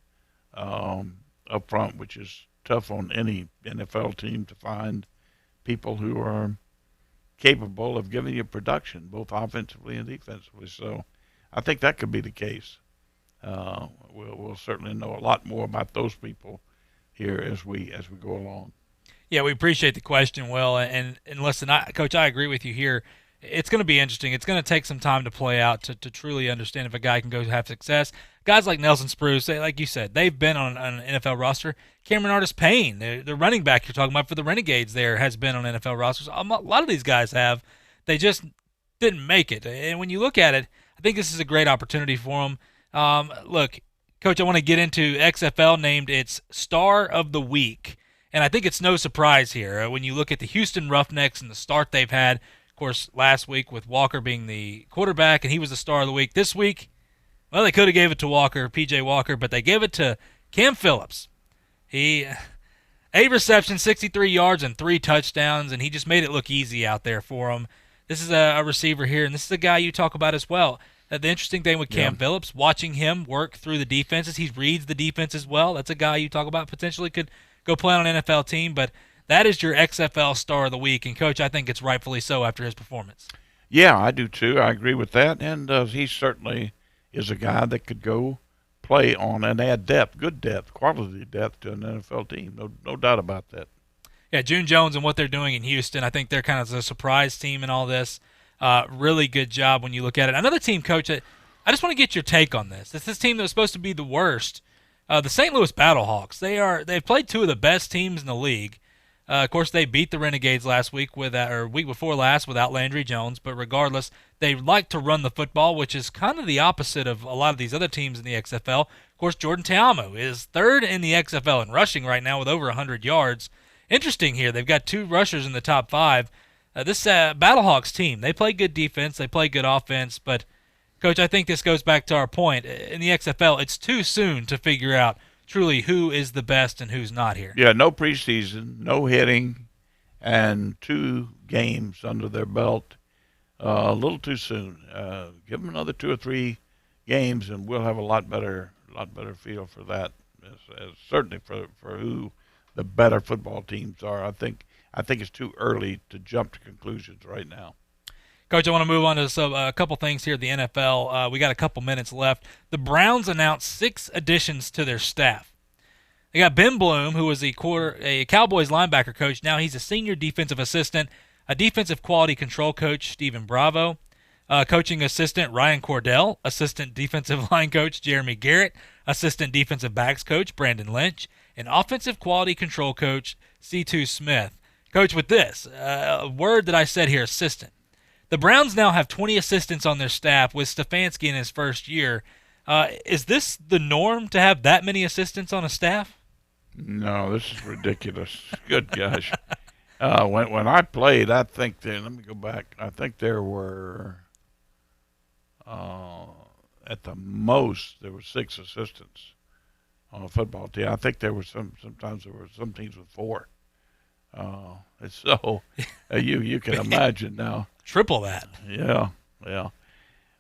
up front, which is tough on any NFL team to find people who are capable of giving you production, both offensively and defensively. So I think that could be the case. We'll certainly know a lot more about those people here as we go along. Yeah, we appreciate the question, Will. And listen, Coach, I agree with you here. It's going to be interesting. It's going to take some time to play out to truly understand if a guy can go have success. Guys like Nelson Spruce, like you said, they've been on an NFL roster. Cameron Artis-Payne, the running back you're talking about for the Renegades there, has been on NFL rosters. A lot of these guys have. They just didn't make it. And when you look at it, I think this is a great opportunity for them. Look, Coach, I want to get into XFL named its Star of the Week. And I think it's no surprise here when you look at the Houston Roughnecks and the start they've had. course, last week with Walker being the quarterback, and he was the star of the week. This week, well, they could have gave it to Walker, P.J. Walker, but they gave it to Cam Phillips. He 8 receptions, 63 yards, and 3 touchdowns, and he just made it look easy out there for him. This is a receiver here, and this is a guy you talk about as well. The interesting thing with Cam Phillips, watching him work through the defenses, he reads the defense as well. That's a guy you talk about potentially could go play on an NFL team, but that is your XFL star of the week, and, Coach, I think it's rightfully so after his performance. Yeah, I do too. I agree with that, and he certainly is a guy that could go play on and add depth, good depth, quality depth to an NFL team. No doubt about that. Yeah, June Jones and what they're doing in Houston, I think they're kind of a surprise team in all this. Really good job when you look at it. Another team, Coach, I just want to get your take on this. It's this team that was supposed to be the worst, the St. Louis Battlehawks. They've played 2 of the best teams in the league. Of course, they beat the Renegades last week week before last without Landry Jones. But regardless, they like to run the football, which is kind of the opposite of a lot of these other teams in the XFL. Of course, Jordan Ta'amu is 3rd in the XFL in rushing right now with over 100 yards. Interesting here, they've got 2 rushers in the top 5. This Battlehawks team, they play good defense, they play good offense, but, Coach, I think this goes back to our point. In the XFL, it's too soon to figure out truly who is the best and who's not here. Yeah, no preseason, no hitting, and 2 games under their belt. A little too soon. Give them another 2 or 3 games, and we'll have a lot better feel for that. Certainly for who the better football teams are. I think it's too early to jump to conclusions right now. Coach, I want to move on to a couple things here at the NFL. We got a couple minutes left. The Browns announced 6 additions to their staff. They got Ben Bloom, who was a Cowboys linebacker coach. Now he's a senior defensive assistant, a defensive quality control coach, Stephen Bravo, coaching assistant Ryan Cordell, assistant defensive line coach Jeremy Garrett, assistant defensive backs coach Brandon Lynch, and offensive quality control coach C2 Smith. Coach, with this, a word that I said here, assistant. The Browns now have 20 assistants on their staff with Stefanski in his first year. Is this the norm to have that many assistants on a staff? No, this is ridiculous. Good gosh. When I played, I think let me go back. I think there were, at the most, there were 6 assistants on a football team. I think there were sometimes there were some teams with 4. So you can imagine now. Triple that. Yeah.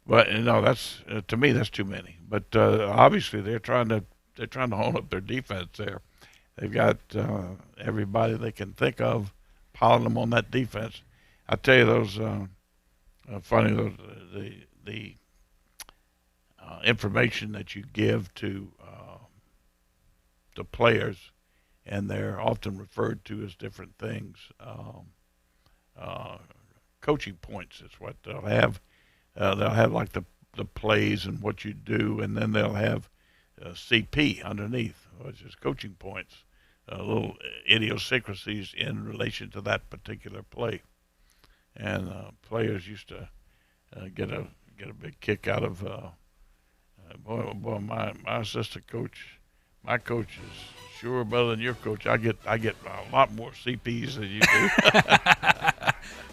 But that's to me that's too many. But obviously they're trying to hone up their defense there. They've got everybody they can think of piling them on that defense. I tell you, those funny the information that you give to players, and they're often referred to as different things. Coaching points is what they'll have. They'll have like the plays and what you do, and then they'll have CP underneath, which is coaching points, little idiosyncrasies in relation to that particular play. And players used to get a big kick out of boy, my assistant coach, my coach is sure better than your coach. I get a lot more CPs than you do.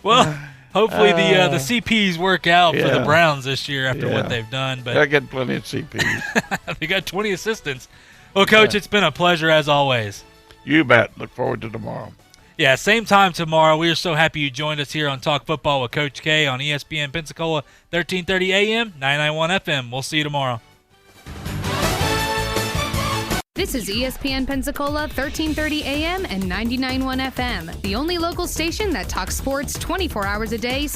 Well, hopefully the CPs work out for the Browns this year after what they've done. But they're getting plenty of CPs. They got 20 assistants. Well, Coach, it's been a pleasure as always. You bet. Look forward to tomorrow. Yeah, same time tomorrow. We are so happy you joined us here on Talk Football with Coach K on ESPN Pensacola, 1330 AM, 991 FM. We'll see you tomorrow. This is ESPN Pensacola, 1330 AM and 99.1 FM, the only local station that talks sports 24 hours a day,